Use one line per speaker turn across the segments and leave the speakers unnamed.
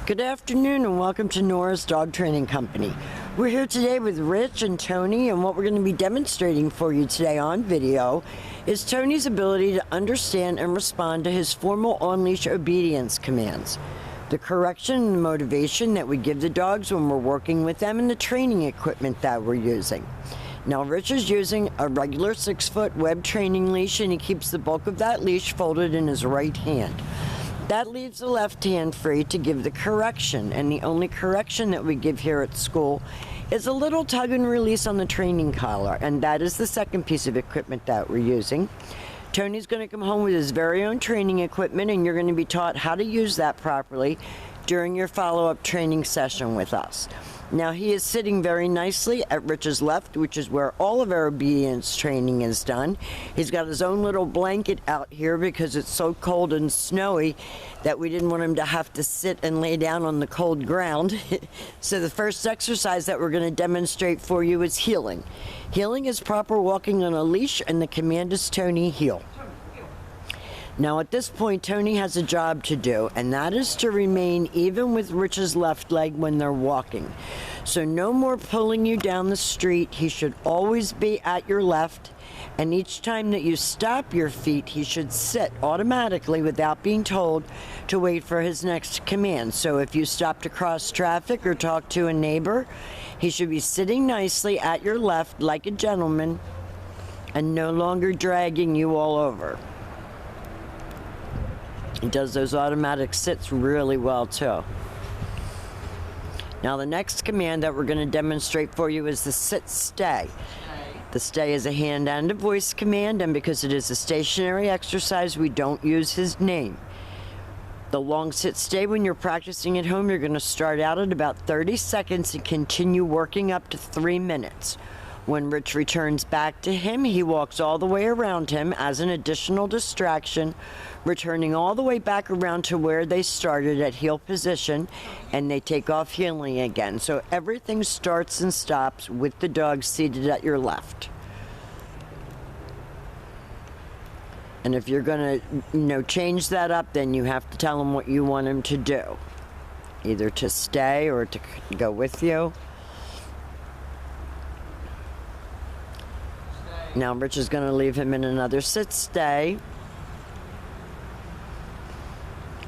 Good afternoon and welcome to Nora's Dog Training Company. We're here today with Rich and Tony, and what we're going to be demonstrating for you today on video is Tony's ability to understand and respond to his formal on-leash obedience commands, the correction and motivation that we give the dogs when we're working with them, and the training equipment that we're using. Now, Rich is using a regular 6-foot web training leash, and he keeps the bulk of that leash folded in his right hand. That leaves the left hand free to give the correction, and the only correction that we give here at school is a little tug and release on the training collar, and that is the second piece of equipment that we're using. Tony's going to come home with his very own training equipment, and you're going to be taught how to use that properly during your follow-up training session with us. Now, he is sitting very nicely at Rich's left, which is where all of our obedience training is done. He's got his own little blanket out here because it's so cold and snowy that we didn't want him to have to sit and lay down on the cold ground. So the first exercise that we're going to demonstrate for you is heeling. Heeling is proper walking on a leash, and the command is Tony, heel. Now, at this point, Tony has a job to do, and that is to remain even with Rich's left leg when they're walking. So no more pulling you down the street. He should always be at your left, and each time that you stop your feet, he should sit automatically without being told to wait for his next command. So if you stop to cross traffic or talk to a neighbor, he should be sitting nicely at your left like a gentleman and no longer dragging you all over. He does those automatic sits really well too. Now, the next command that we're going to demonstrate for you is the sit stay. The stay is a hand and a voice command, and because it is a stationary exercise, we don't use his name. The long sit stay, when you're practicing at home, you're going to start out at about 30 seconds and continue working up to 3 minutes. When Rich returns back to him, he walks all the way around him as an additional distraction, returning all the way back around to where they started at heel position, and they take off heeling again. So everything starts and stops with the dog seated at your left. And if you're going to, change that up, then you have to tell him what you want him to do, either to stay or to go with you. Now, Rich is going to leave him in another sit-stay.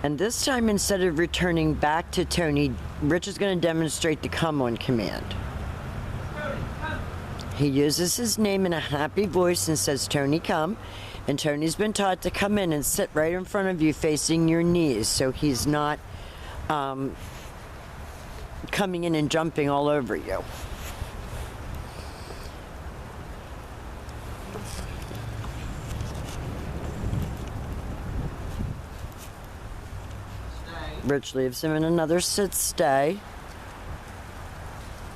And this time, instead of returning back to Tony, Rich is going to demonstrate the come-on command. He uses his name in a happy voice and says, "Tony, come." And Tony's been taught to come in and sit right in front of you facing your knees, so he's not coming in and jumping all over you. Rich leaves him in another sit-stay.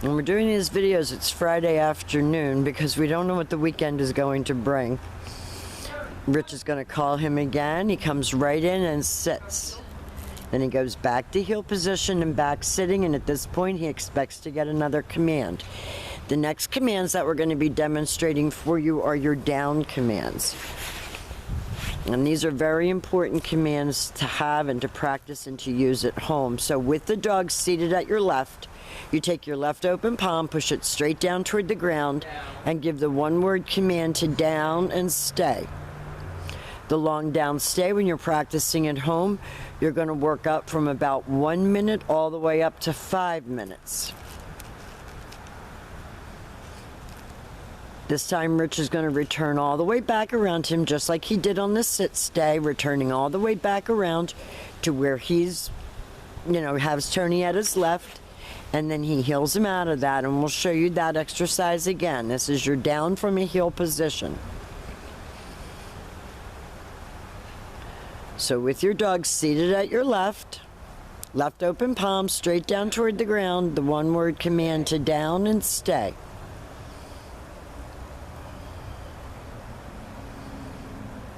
And we're doing these videos, it's Friday afternoon because we don't know what the weekend is going to bring. Rich is going to call him again. He comes right in and sits. Then he goes back to heel position and back sitting, and at this point he expects to get another command. The next commands that we're going to be demonstrating for you are your down commands. And these are very important commands to have and to practice and to use at home. So with the dog seated at your left, you take your left open palm, push it straight down toward the ground, and give the one-word command to down and stay. The long down stay, when you're practicing at home, you're going to work up from about 1 minute all the way up to 5 minutes. This time, Rich is going to return all the way back around him, just like he did on the sit-stay, returning all the way back around to where he's, has Tony at his left, and then he heels him out of that, and we'll show you that exercise again. This is your down from a heel position. So with your dog seated at your left open palm straight down toward the ground, the one-word command to down and stay.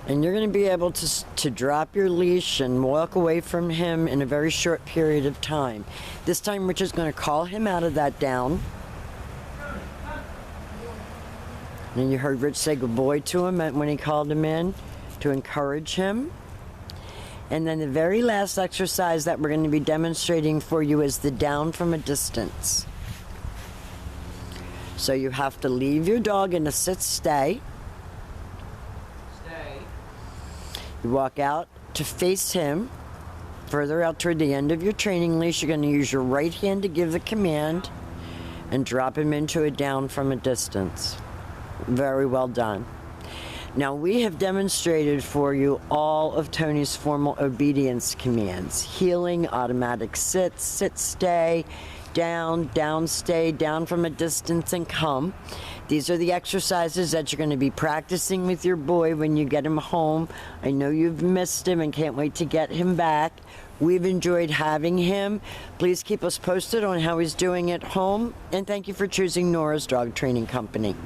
And you're going to be able to drop your leash and walk away from him in a very short period of time. This time, Rich is going to call him out of that down. And you heard Rich say good boy to him when he called him in to encourage him. And then the very last exercise that we're going to be demonstrating for you is the down from a distance. So you have to leave your dog in a sit-stay.
Stay.
You walk out to face him. Further out toward the end of your training leash, you're going to use your right hand to give the command and drop him into a down from a distance. Very well done. Now, we have demonstrated for you all of Tony's formal obedience commands: heeling, automatic sit, sit, stay, down, down, stay, down from a distance, and come. These are the exercises that you're going to be practicing with your boy when you get him home. I know you've missed him and can't wait to get him back. We've enjoyed having him. Please keep us posted on how he's doing at home, and thank you for choosing Nora's Dog Training Company.